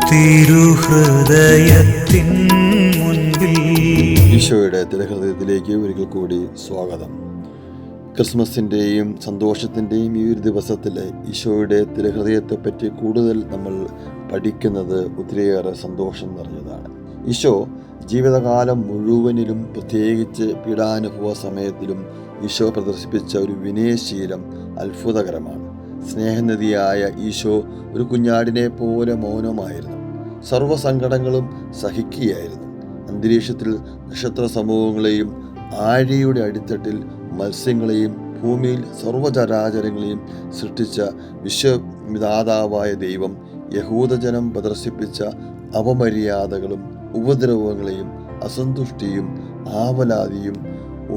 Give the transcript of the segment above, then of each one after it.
തിരുഹൃദയത്തിൻ മുൻപിൽ. ഈശോയുടെ തിരുഹൃദയത്തിലേക്ക് ഒരിക്കൽ കൂടി സ്വാഗതം. ക്രിസ്മസിൻ്റെയും സന്തോഷത്തിൻ്റെയും ഈ ഒരു ദിവസത്തിൽ ഈശോയുടെ തിരുഹൃദയത്തെപ്പറ്റി കൂടുതൽ നമ്മൾ പഠിക്കുന്നത് ഒത്തിരിയേറെ സന്തോഷം നിറഞ്ഞതാണ്. ഈശോ ജീവിതകാലം മുഴുവനിലും, പ്രത്യേകിച്ച് പീഡാനുഭവ സമയത്തിലും ഈശോ പ്രദർശിപ്പിച്ച ഒരു വിനയശീലം അത്ഭുതകരമാണ്. സ്നേഹനിധിയായ ഈശോ ഒരു കുഞ്ഞാടിനെ പോലെ മൗനമായിരുന്നു. സർവ്വസങ്കടങ്ങളും സഹിക്കുകയായിരുന്നു. അന്തരീക്ഷത്തിൽ നക്ഷത്ര സമൂഹങ്ങളെയും ആഴിയുടെ അടിത്തട്ടിൽ മത്സ്യങ്ങളെയും ഭൂമിയിൽ സർവ്വചരാചരങ്ങളെയും സൃഷ്ടിച്ച വിശ്വദാതാവായ ദൈവം യഹൂദജനം പ്രദർശിപ്പിച്ച അപമര്യാദകളും ഉപദ്രവങ്ങളെയും അസന്തുഷ്ടിയും ആവലാതിയും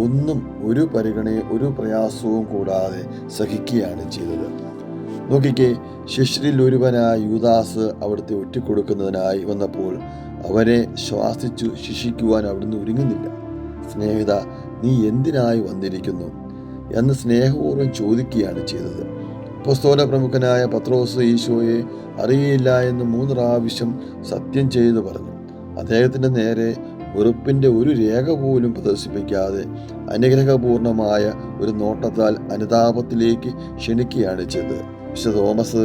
ഒന്നും ഒരു പ്രയാസവും കൂടാതെ സഹിക്കുകയാണ് ചെയ്തത്. നോക്കിക്കേ, ശിഷ്യരിൽ ഒരുവനായ യൂദാസ് അവിടുത്തെ ഒറ്റിക്കൊടുക്കുന്നതിനായി വന്നപ്പോൾ അവരെ ശ്വാസിച്ചു ശിക്ഷിക്കുവാൻ അവിടുന്ന് ഒരുങ്ങുന്നില്ല. സ്നേഹിത, നീ എന്തിനായി വന്നിരിക്കുന്നു എന്ന് സ്നേഹപൂർവ്വം ചോദിക്കുകയാണ് ചെയ്തത്. അപ്പോസ്തല പ്രമുഖനായ പത്രോസ് ഈശോയെ അറിയില്ല എന്ന് 3 പ്രാവശ്യം സത്യം ചെയ്തു പറഞ്ഞു. അദ്ദേഹത്തിൻ്റെ നേരെ വെറുപ്പിൻ്റെ ഒരു രേഖ പോലും പ്രദർശിപ്പിക്കാതെ അനുഗ്രഹപൂർണമായ ഒരു നോട്ടത്താൽ അനുതാപത്തിലേക്ക് ക്ഷണിക്കുകയാണ് ചെയ്തത്. വിശുദ്ധ തോമസ്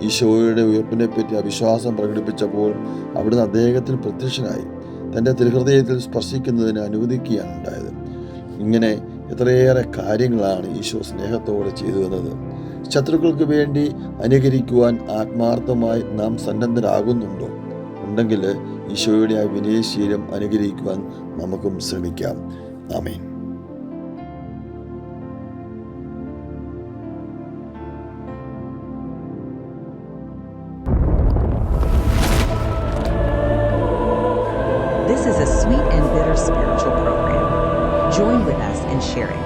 ഈശോയുടെ ഉയർപ്പിനെപ്പറ്റി അവിശ്വാസം പ്രകടിപ്പിച്ചപ്പോൾ അവിടുന്ന് അദ്ദേഹത്തിന് പ്രത്യക്ഷനായി തൻ്റെ തിരുഹൃദയത്തിൽ സ്പർശിക്കുന്നതിന് അനുവദിക്കുകയാണ് ഉണ്ടായത്. ഇങ്ങനെ എത്രയേറെ കാര്യങ്ങളാണ് ഈശോ സ്നേഹത്തോടെ ചെയ്തു തന്നത്. ശത്രുക്കൾക്ക് വേണ്ടി അനുകരിക്കുവാൻ ആത്മാർത്ഥമായി നാം സന്നദ്ധരാകുന്നുണ്ടോ? ഉണ്ടെങ്കിൽ ഈശോയുടെ ആ വിനയശീലം അനുകരിക്കുവാൻ നമുക്കും ശ്രമിക്കാം. ആമേൻ. This is a sweet and bitter spiritual program. Join with us in sharing